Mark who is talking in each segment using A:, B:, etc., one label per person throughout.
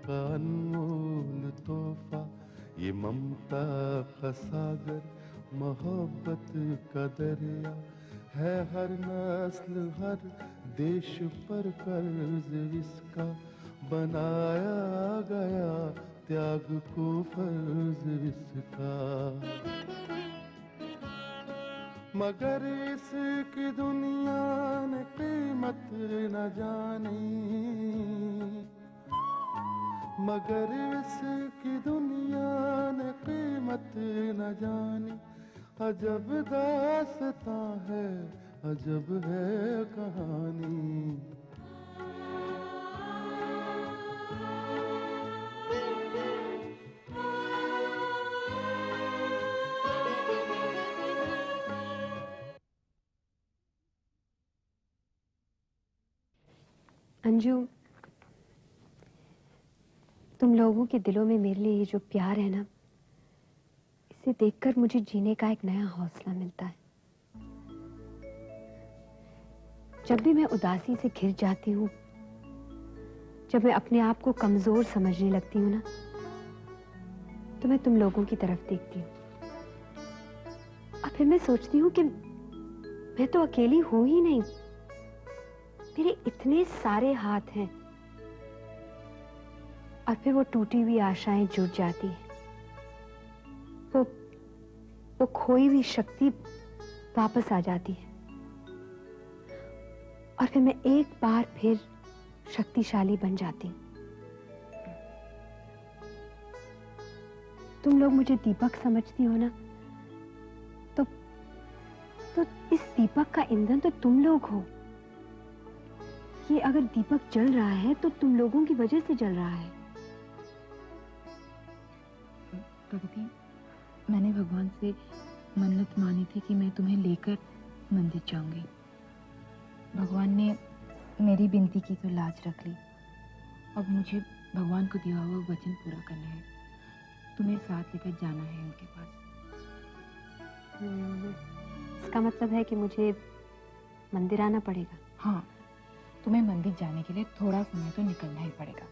A: का अनमोल तोहफा, ये ममता का सागर, मोहब्बत का दरिया है। हर नस्ल हर देश पर कर्ज इसका बनाया गया, त्याग को फर्ज इसका। मगर इसकी दुनिया ने कीमत न जानी, मगर इसकी दुनिया ने कीमत न जानी। अजब दास्तां है, अजब है कहानी।
B: अंजू, तुम लोगों के दिलों में मेरे लिए ये जो प्यार है ना, इसे देखकर मुझे जीने का एक नया हौसला मिलता है। जब भी मैं उदासी से घिर जाती हूँ, जब मैं अपने आप को कमजोर समझने लगती हूँ ना, तो मैं तुम लोगों की तरफ देखती हूँ और फिर मैं सोचती हूँ कि मैं तो अकेली हूं ही नहीं, मेरे इतने सारे हाथ हैं। और फिर वो टूटी हुई आशाएं जुड़ जाती हैं, वो खोई हुई शक्ति वापस आ जाती है और फिर मैं एक बार फिर शक्तिशाली बन जाती हूँ। तुम लोग मुझे दीपक समझती हो ना, तो इस दीपक का ईंधन तो तुम लोग हो। ये अगर दीपक जल रहा है तो तुम लोगों की वजह से जल रहा है।
C: प्रगति, मैंने भगवान से मन्नत मानी थी कि मैं तुम्हें लेकर मंदिर जाऊंगी। भगवान ने मेरी विनती की तो लाज रख ली। अब मुझे भगवान को दिया हुआ वचन पूरा करना है। तुम्हें साथ लेकर जाना है उनके पास।
B: इसका मतलब है कि मुझे मंदिर आना पड़ेगा?
C: हाँ, तुम्हें मंदिर जाने के लिए थोड़ा समय तो निकलना ही पड़ेगा।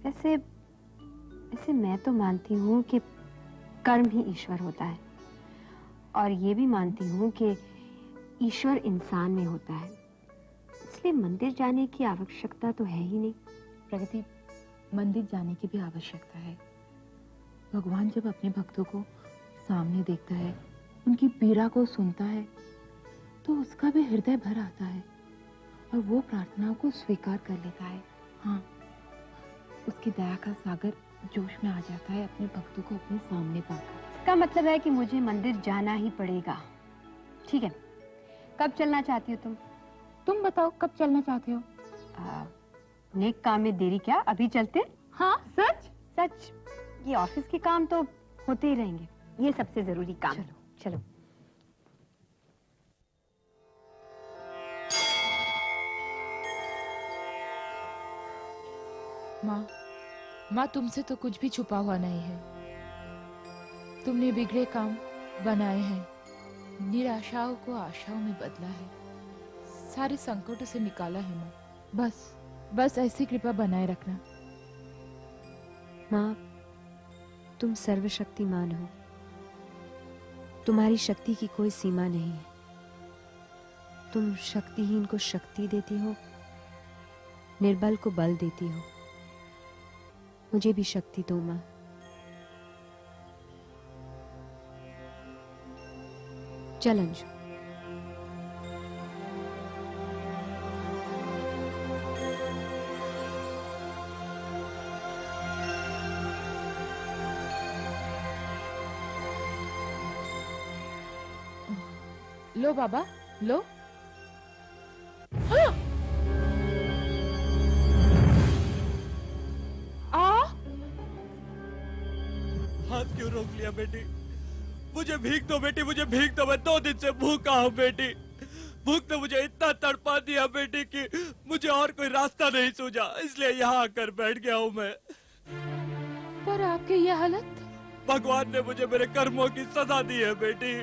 B: वैसे मैं तो मानती हूँ कि कर्म ही ईश्वर होता है और ये भी मानती हूँ कि ईश्वर इंसान में होता है, इसलिए मंदिर जाने की आवश्यकता तो है ही नहीं।
C: प्रगति, मंदिर जाने की भी आवश्यकता है। भगवान जब अपने भक्तों को सामने देखता है, उनकी पीड़ा को सुनता है, तो उसका भी हृदय भर आता है और वो प्रार्थनाओं को स्वीकार कर लेता है। हाँ, उसकी दया का सागर जोश में आ जाता है अपने भक्तों को अपने सामने पाकर।
B: इसका मतलब है कि मुझे मंदिर जाना ही पड़ेगा। ठीक है, कब चलना चाहती हो तुम?
C: तुम बताओ, कब चलना चाहते हो?
B: नेक काम में देरी क्या, अभी चलते?
C: हाँ, सच
B: सच। ये ऑफिस के काम तो होते ही रहेंगे, ये सबसे जरूरी काम। चलो चलो।
D: माँ, तुमसे तो कुछ भी छुपा हुआ नहीं है। तुमने बिगड़े काम बनाए हैं, निराशाओं को आशाओं में बदला है, सारे संकटों से निकाला है माँ। बस ऐसी कृपा बनाए रखना।
B: माँ, तुम सर्वशक्तिमान हो, तुम्हारी शक्ति की कोई सीमा नहीं है। तुम शक्तिहीन को शक्ति देती हो, निर्बल को बल देती हो। मुझे भी शक्ति दो माँ। चल अंशु।
D: लो बाबा, लो।
E: हाथ क्यों रोक लिया बेटी? मुझे भीख दो बेटी, मुझे भीख दो। मैं 2 दिन से भूखा हूँ बेटी। भूख ने मुझे इतना तड़पा दिया बेटी कि मुझे और कोई रास्ता नहीं सूझा, इसलिए यहाँ आकर बैठ गया हूँ मैं।
D: पर आपके ये हालत?
E: भगवान ने मुझे मेरे कर्मों की सजा दी है बेटी।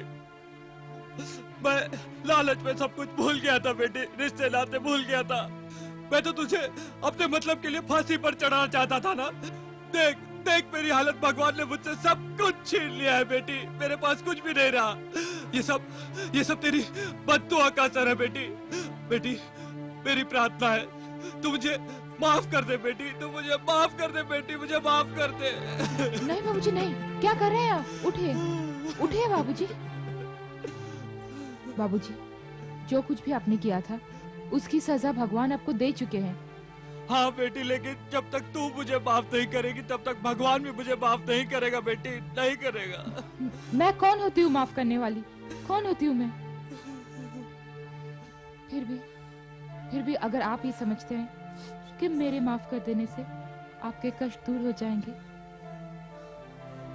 E: मैं लालच में सब कुछ भूल गया था बेटी, रिश्ते नाते भूल गया था। मैं तो तुझे अपने मतलब के लिए फांसी पर चढ़ाना चाहता था ना। देख देख मेरी हालत, भगवान ने मुझसे सब कुछ छीन लिया है बेटी, मेरे पास कुछ भी नहीं रहा। ये सब तेरी बद्दुआ का असर है बेटी। बेटी मेरी प्रार्थना है, तू मुझे माफ कर दे बेटी, तू मुझे माफ कर दे बेटी, मुझे माफ कर दे।
D: नहीं बाबूजी नहीं, क्या कर रहे हैं आप? उठिए उठिए बाबूजी। बाबूजी जो कुछ भी आपने किया था उसकी सजा भगवान आपको दे चुके हैं।
E: हाँ बेटी, लेकिन जब तक तू मुझे माफ नहीं करेगी तब तक भगवान भी मुझे माफ नहीं करेगा बेटी, नहीं करेगा।
D: मैं कौन होती हूँ माफ करने वाली? कौन होती हूँ मैं? फिर भी अगर आप ये समझते हैं कि मेरे माफ कर देने से आपके कष्ट दूर हो जाएंगे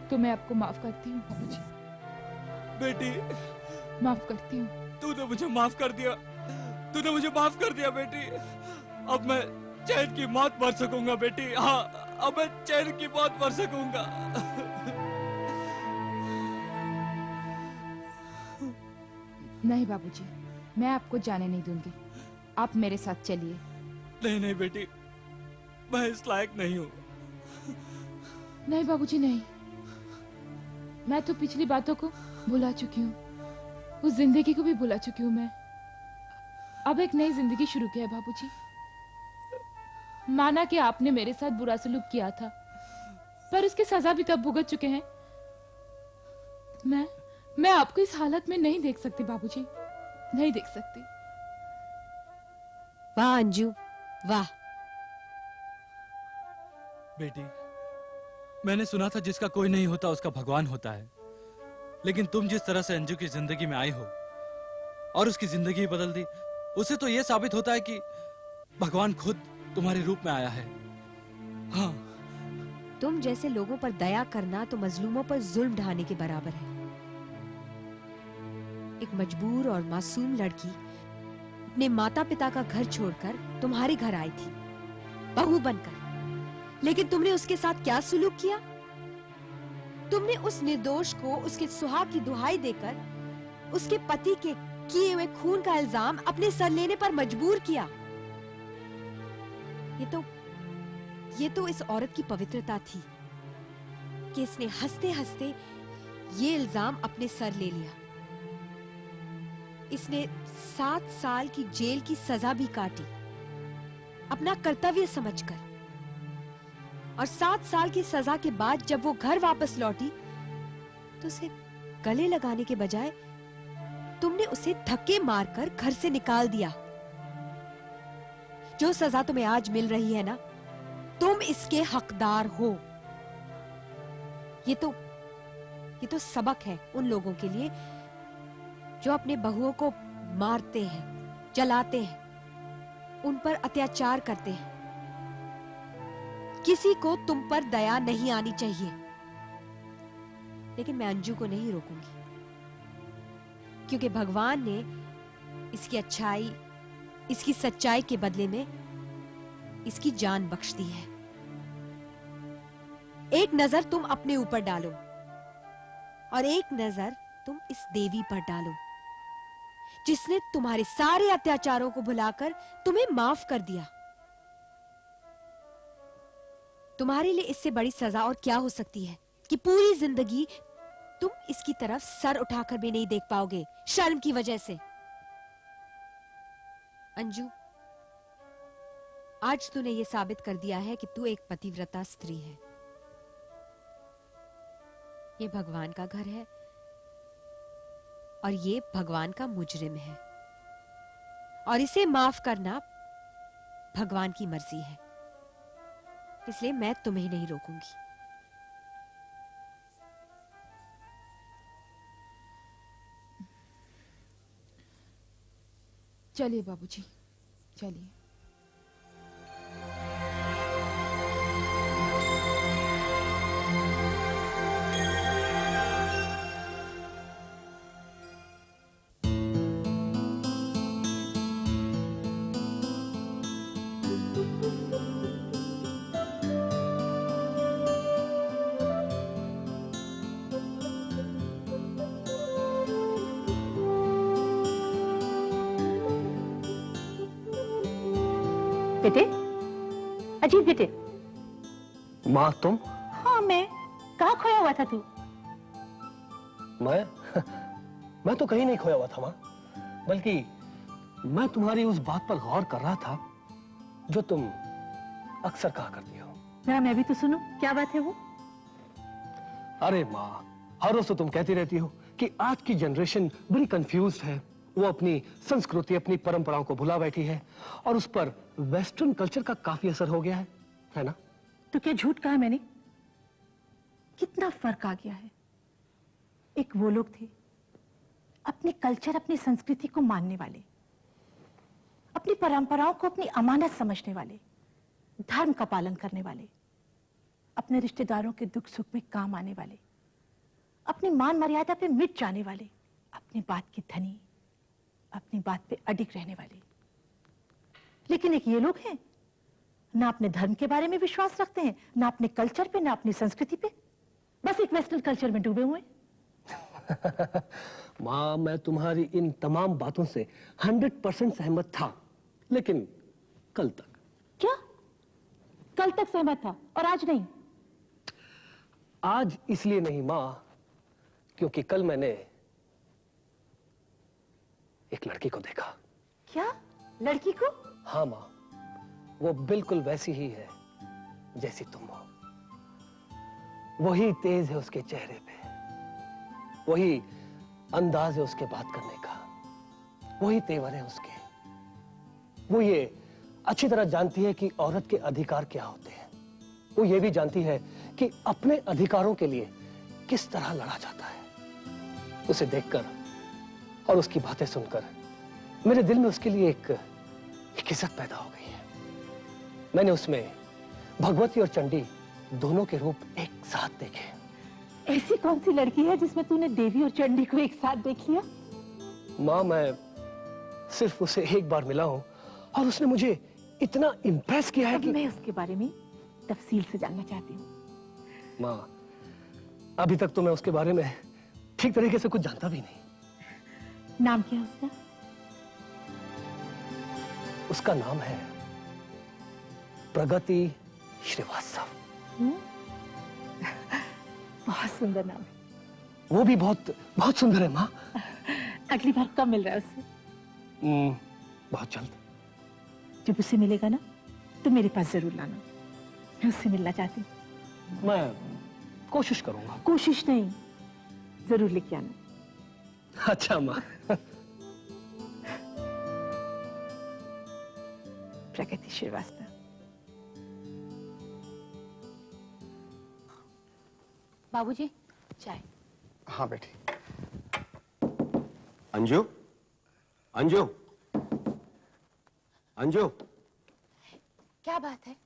D: तो मैं आपको माफ करती हूँ बाबूजी,
E: बेटी
D: माफ करती हूँ।
E: तूने मुझे माफ कर दिया, तूने मुझे माफ कर दिया बेटी। अब मैं चैन की मौत मर सकूंगा बेटी। हाँ, अब मैं चैन की मौत मर सकूंगा।
D: नहीं बाबूजी, मैं आपको जाने नहीं दूंगी, आप मेरे साथ चलिए।
E: नहीं नहीं बेटी, मैं इस लायक नहीं हूँ।
D: नहीं बाबूजी नहीं, मैं तो पिछली बातों को भुला चुकी हूँ, उस जिंदगी को भी भुला चुकी हूँ मैं। अब एक नई जिंदगी शुरू की है बाबूजी। माना कि आपने मेरे साथ बुरा सलूक किया था, पर उसकी सजा भी तब भुगत चुके हैं। मैं आपको इस हालत में नहीं देख सकती बाबूजी, नहीं देख सकती।
B: वाह अंजू वाह।
E: बेटी मैंने सुना था जिसका कोई नहीं होता उसका भगवान होता है, लेकिन तुम जिस तरह से अंजू की जिंदगी में आई हो और उसकी जिंदगी बदल दी, उससे तो यह साबित होता है कि भगवान खुद तुम्हारे रूप में आया है। हाँ,
B: तुम जैसे लोगों पर दया करना तो मजलूमों पर जुल्म ढाने के बराबर है। एक मजबूर और मासूम लड़की अपने माता पिता का घर छोड़कर तुम्हारे घर आई थी बहू बनकर, लेकिन तुमने उसके साथ क्या सुलूक किया? तुमने उस निर्दोष को उसके सुहाग की दुहाई देकर उसके पति के किए हुए खून का इल्जाम अपने सर लेने पर मजबूर किया। ये तो इस औरत की पवित्रता थी कि इसने हंसते हंसते ये इल्जाम अपने सर ले लिया। इसने 7 साल की जेल की सजा भी काटी अपना कर्तव्य समझकर, और 7 साल की सजा के बाद जब वो घर वापस लौटी तो उसे गले लगाने के बजाय तुमने उसे धक्के मारकर घर से निकाल दिया। जो सजा तुम्हें आज मिल रही है ना, तुम इसके हकदार हो। ये तो सबक है उन लोगों के लिए जो अपने बहुओं को मारते हैं, जलाते हैं, उन पर अत्याचार करते हैं। किसी को तुम पर दया नहीं आनी चाहिए, लेकिन मैं अंजू को नहीं रोकूंगी, क्योंकि भगवान ने इसकी अच्छाई, इसकी सच्चाई के बदले में इसकी जान बख्श दी है। एक नजर तुम अपने ऊपर डालो और एक नजर तुम इस देवी पर डालो जिसने तुम्हारे सारे अत्याचारों को भुलाकर तुम्हें माफ कर दिया। तुम्हारे लिए इससे बड़ी सजा और क्या हो सकती है कि पूरी जिंदगी तुम इसकी तरफ सर उठाकर भी नहीं देख पाओगे शर्म की वजह से। अंजू, आज तूने यह साबित कर दिया है कि तू एक पतिव्रता स्त्री है। ये भगवान का घर है और ये भगवान का मुजरिम है, और इसे माफ करना भगवान की मर्जी है, इसलिए मैं तुम्हें नहीं रोकूंगी।
D: चलिए बाबूजी, चलिए।
F: बेटे, अजीत बेटे।
G: माँ तुम?
F: हाँ मैं। कहाँ खोया हुआ था तू?
G: मैं तो कहीं नहीं खोया हुआ था माँ, बल्कि मैं तुम्हारी उस बात पर गौर कर रहा था जो तुम अक्सर कहा करती हो।
F: जरा मैं भी तो सुनूं, क्या बात है वो?
G: अरे माँ, हर रोज तो तुम कहती रहती हो कि आज की जनरेशन बड़ी कंफ्यूज्ड है, वो अपनी संस्कृति, अपनी परंपराओं को भुला बैठी है और उस पर वेस्टर्न कल्चर का काफी असर हो गया है ना?
F: तो क्या झूठ कहा मैंने? कितना फर्क आ गया है। एक वो लोग थे अपने कल्चर, अपनी संस्कृति को मानने वाले, अपनी परंपराओं को अपनी अमानत समझने वाले, धर्म का पालन करने वाले, अपने रिश्तेदारों के दुख सुख में काम आने वाले, अपनी मान मर्यादा पे मिट जाने वाले, अपनी बात की धनी, अपनी बात पे अडिग रहने वाले। लेकिन एक ये लोग हैं, ना अपने धर्म के बारे में विश्वास रखते हैं, ना अपने कल्चर पे, ना अपनी संस्कृति पे, बस एक वेस्टर्न कल्चर में डूबे हुए।
G: माँ, मैं तुम्हारी इन तमाम बातों से 100% सहमत था, लेकिन कल तक।
F: क्या? कल तक सहमत था और आज नहीं?
G: आज इसलिए नहीं माँ, क्योंकि कल मैंने एक लड़की को देखा।
F: क्या? लड़की को?
G: हाँ माँ, वो बिल्कुल वैसी ही है जैसी तुम हो। वही तेज है उसके चेहरे पे, वही अंदाज है उसके बात करने का, वही तेवर है उसके। वो ये अच्छी तरह जानती है कि औरत के अधिकार क्या होते हैं। वो ये भी जानती है कि अपने अधिकारों के लिए किस तरह लड़ा जाता है। उसे देखकर और उसकी बातें सुनकर मेरे दिल में उसके लिए एक इज्जत पैदा हो गई है। मैंने उसमें भगवती और चंडी दोनों के रूप एक साथ देखे।
F: ऐसी कौन सी लड़की है जिसमें तूने देवी और चंडी को एक साथ देख लिया?
G: माँ, मैं सिर्फ उसे एक बार मिला हूं और उसने मुझे इतना इम्प्रेस किया है कि
F: मैं उसके बारे में तफसील से जानना चाहती हूँ।
G: माँ, अभी तक तो मैं उसके बारे में ठीक तरीके से कुछ जानता भी नहीं।
F: नाम क्या है उसका?
G: उसका नाम है प्रगति श्रीवास्तव।
F: बहुत सुंदर नाम है।
G: वो भी बहुत बहुत सुंदर है माँ।
F: अगली बार कब मिल रहा है उससे?
G: बहुत जल्द।
F: जब उसे मिलेगा ना तो मेरे पास जरूर लाना, मैं उससे मिलना चाहती हूँ।
G: मैं कोशिश करूंगा।
F: कोशिश नहीं, जरूर लेके आना।
G: अच्छा माँ।
F: प्रगति श्रीवास्तव।
C: बाबूजी, चाय।
H: हाँ बेटी। अंजू, अंजू, अंजू।
C: क्या बात है?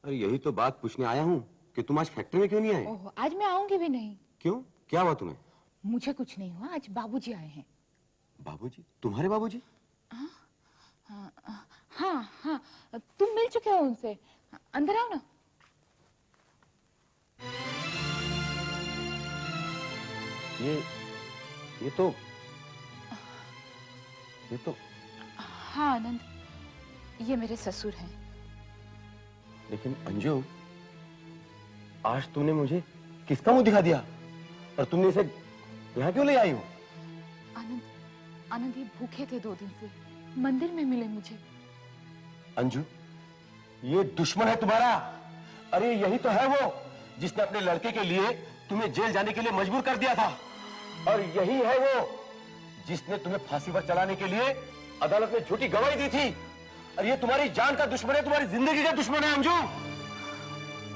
H: अरे यही तो बात पूछने आया हूँ कि तुम आज फैक्ट्री में क्यों नहीं आए?
C: ओह, आज मैं आऊंगी भी नहीं।
H: क्यों? क्या हुआ तुम्हें?
C: मुझे कुछ नहीं हुआ, आज बाबूजी आए हैं।
H: बाबूजी? तुम्हारे बाबूजी?
C: हाँ हाँ, तुम मिल चुके हो उनसे। अंदर आओ ना।
H: ये तो
C: हाँ आनंद, ये मेरे ससुर हैं।
H: लेकिन अंजू, आज तूने मुझे किसका मुंह दिखा दिया और तुमने इसे यहाँ क्यों ले आई हो?
C: आनंद, आनंद ये भूखे थे 2 दिन से, मंदिर में मिले मुझे।
H: अंजू, ये दुश्मन है तुम्हारा। अरे यही तो है वो जिसने अपने लड़के के लिए तुम्हें जेल जाने के लिए मजबूर कर दिया था, और यही है वो जिसने तुम्हें फांसी पर चढ़ाने के लिए अदालत में झूठी गवाही दी थी। और ये तुम्हारी जान का दुश्मन है, तुम्हारी जिंदगी का दुश्मन है अंजू।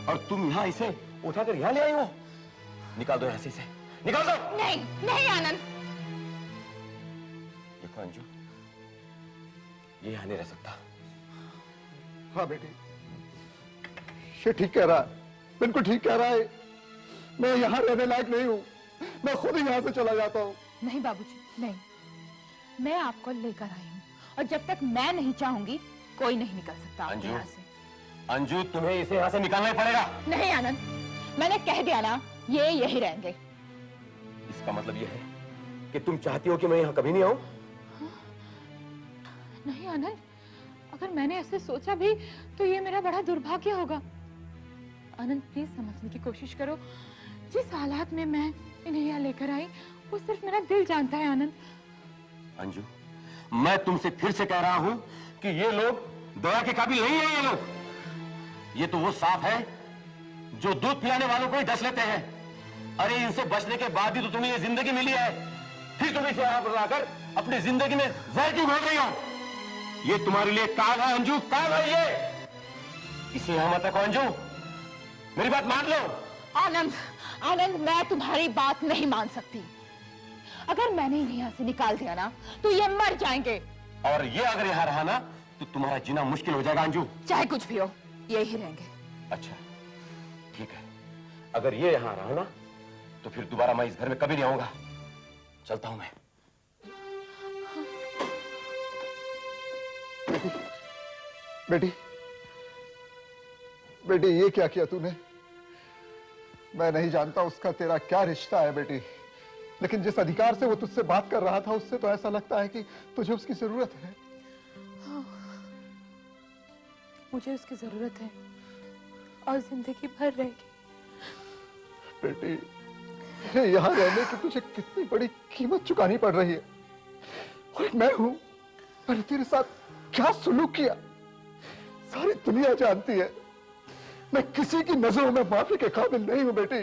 H: और तुम यहाँ इसे उठाकर यहाँ ले आई हो। निकाल दो यहाँ से इसे, निकाल दो।
C: नहीं नहीं आनंद।
H: देखो अंजू, ये यहाँ नहीं रह सकता।
A: हाँ बेटी, ये ठीक कह रहा है, बिल्कुल ठीक कह रहा है। मैं यहाँ रहने लायक नहीं हूँ, मैं खुद ही यहाँ से चला जाता हूँ।
C: नहीं बाबूजी, नहीं, मैं आपको लेकर आई हूँ और जब तक मैं नहीं चाहूंगी कोई नहीं निकल सकता आपके यहाँ से।
H: अंजू, तुम्हें इसे यहाँ से निकालना ही पड़ेगा।
C: नहीं आनंद, मैंने कह दिया ना, ये यही रहेंगे।
H: इसका मतलब ये है कि तुम चाहती हो कि मैं यहाँ कभी नहीं आऊं?
C: नहीं आनंद, अगर मैंने ऐसे सोचा भी तो ये मेरा बड़ा दुर्भाग्य होगा। आनंद प्लीज समझने की कोशिश करो। जिस हालात में मैं इन्हें यहाँ लेकर आई वो सिर्फ मेरा दिल जानता है। आनंद।
H: अंजू, मैं तुमसे फिर से कह रहा हूं कि ये लोग दया के काबिल नहीं है। ये लोग, ये तो वो सांप है जो दूध पिलाने वालों को ही डस लेते हैं। अरे इनसे बचने के बाद ही तो तुम्हें ये जिंदगी मिली है, फिर तुम इसे यहाँ बुलाकर अपनी जिंदगी में जहर क्यों घोल रही हो? ये तुम्हारे लिए काल है अंजू, काल है ये। इसे यहां मत रखो अंजू, मेरी बात मान लो।
C: आनंद, आनंद, मैं तुम्हारी बात नहीं मान सकती। अगर मैंने इन्हें यहाँ से निकाल दिया ना तो ये मर जाएंगे।
H: और ये अगर यहाँ रहा ना तो तुम्हारा जीना मुश्किल हो जाएगा अंजू।
C: चाहे कुछ भी हो, ये ही रहेंगे।
H: अच्छा ठीक है, अगर ये यहाँ रहा ना तो फिर दोबारा मैं इस घर में कभी नहीं आऊंगा। चलता हूं मैं।
A: बेटी, बेटी, ये क्या किया तूने? मैं नहीं जानता उसका तेरा क्या रिश्ता है बेटी, लेकिन जिस अधिकार से वो तुझसे बात कर रहा था उससे तो ऐसा लगता है कि तुझे उसकी जरूरत है।
C: हाँ, मुझे उसकी जरूरत है और जिंदगी भर रहेगी।
A: बेटी, यहाँ रहने की तुझे कितनी बड़ी कीमत चुकानी पड़ रही है, और मैं हूं, मैंने तेरे साथ क्या सुलूक किया सारी दुनिया जानती है। मैं किसी की नजरों में माफी के काबिल नहीं हूं बेटी,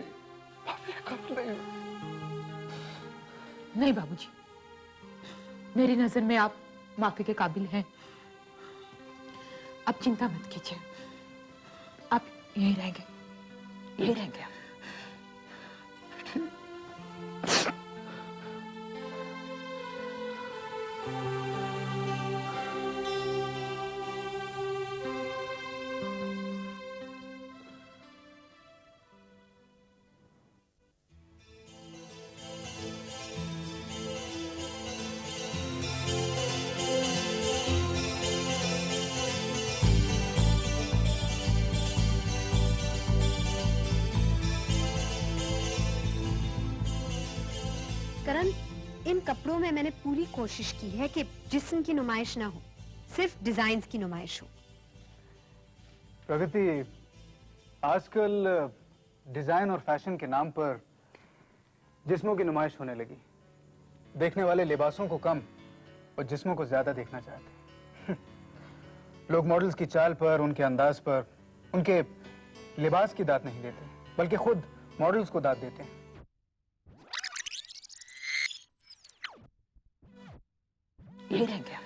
A: माफी के काबिल नहीं हूं।
C: नहीं बाबूजी, मेरी नजर में आप माफी के काबिल हैं। आप चिंता मत कीजिए, आप यहीं रहेंगे, यहीं रहेंगे आप।
B: करण, इन कपड़ों में मैंने पूरी कोशिश की है कि जिस्म की नुमाइश ना हो, सिर्फ डिजाइन्स की नुमाइश हो।
I: प्रगति, आजकल डिजाइन और फैशन के नाम पर जिस्मों की नुमाइश होने लगी। देखने वाले लिबासों को कम और जिस्मों को ज्यादा देखना चाहते हैं। लोग मॉडल्स की चाल पर, उनके अंदाज पर, उनके लिबास की दाद नहीं देते, बल्कि खुद मॉडल्स को दाद देते हैं।
C: यहीं रहेंगे आप।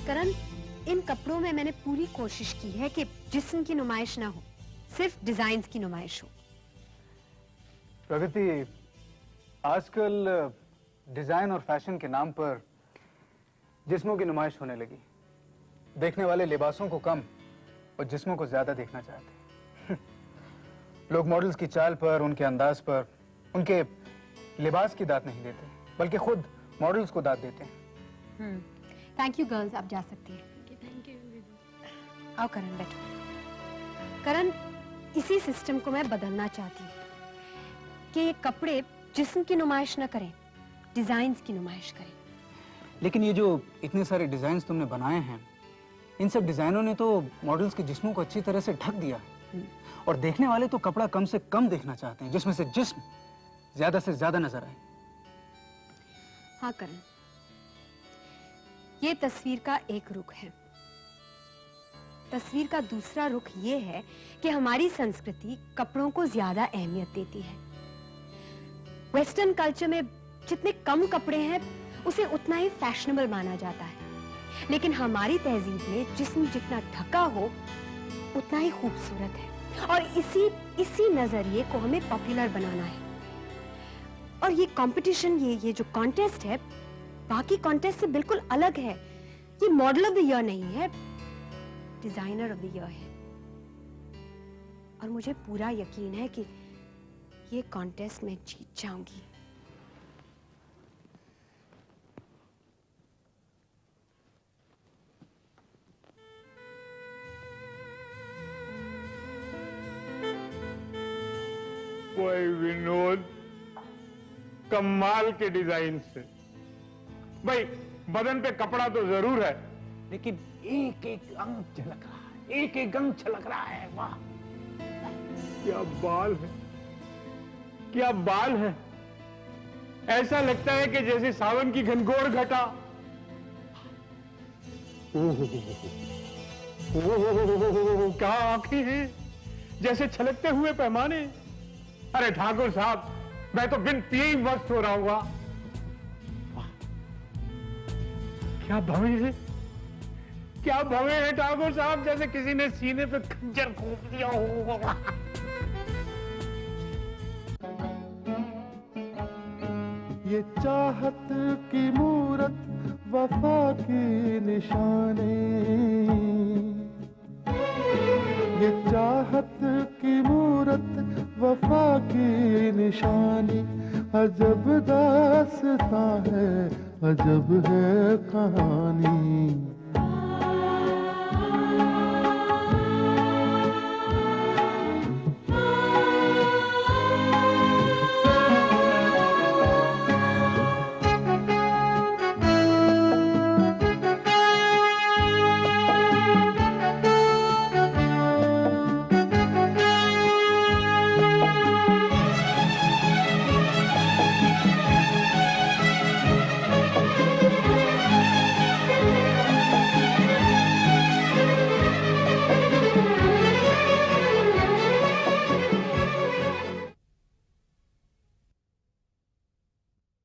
B: करण, इन कपड़ों में मैंने पूरी कोशिश की है कि जिस्म की नुमाइश ना हो, सिर्फ डिजाइन्स की नुमाइश हो।
I: प्रगति, आजकल डिजाइन और फैशन के नाम पर जिस्मों की नुमाइश होने लगी। देखने वाले लिबासों को कम और जिस्मों को ज्यादा देखना चाहते हैं। लोग मॉडल्स की चाल पर, उनके अंदाज पर, उनके लिबास की दाद नहीं देते, बल्कि खुद मॉडल्स को दाद देते हैं।
B: थैंक यू गर्ल्स, आप जा सकती हैं। Thank you. आओ करण, बैठो। करण, इसी सिस्टम को मैं बदलना चाहती हूँ कि ये कपड़े जिस्म की नुमाइश न करें, डिजाइन्स की नुमाइश करें।
I: लेकिन ये जो इतने सारे डिजाइन तुमने बनाए हैं, इन सब डिजाइनों ने तो मॉडल्स के जिस्मों को अच्छी तरह से ढक दिया है। और देखने वाले तो कपड़ा कम से कम देखना चाहते हैं, जिसमें से जिस्म ज्यादा से ज्यादा नजर आए।
B: हाँ करण, ये तस्वीर का एक रुख है। तस्वीर का दूसरा रुख ये है कि हमारी संस्कृति कपड़ों को ज्यादा अहमियत देती है। वेस्टर्न कल्चर में जितने कम कपड़े हैं उसे उतना ही फैशनेबल माना जाता है, लेकिन हमारी तहजीब में जिस्म जितना ढका हो उतना ही खूबसूरत है। और इसी नजरिए को हमें पॉपुलर बनाना है। और ये कंपटीशन, ये जो कॉन्टेस्ट है, बाकी कॉन्टेस्ट से बिल्कुल अलग है। ये मॉडल ऑफ द ईयर नहीं है, डिजाइनर ऑफ द ईयर है। और मुझे पूरा यकीन है कि ये कॉन्टेस्ट मैं जीत जाऊंगी।
J: कोई विनोद, कमाल के डिजाइन से। भाई बदन पे कपड़ा तो जरूर है, लेकिन एक एक अंग झलक रहा है, एक एक अंग झलक रहा है। वाह, क्या बाल है, क्या बाल है। ऐसा लगता है कि जैसे सावन की घनघोर घटा। ओह, क्या आंखें हैं, जैसे छलकते हुए पैमाने। अरे ठाकुर साहब, मैं तो बिन पिए ही मस्त हो रहा हूँ। क्या भवें है, क्या भवें है ठाकुर साहब, जैसे किसी ने सीने पे खंजर घोंप दिया हो।
K: ये चाहत की मूरत वफा की निशानी, ये चाहत की मूरत वफा की निशानी। अजब दास्तां है, अजब है कहानी।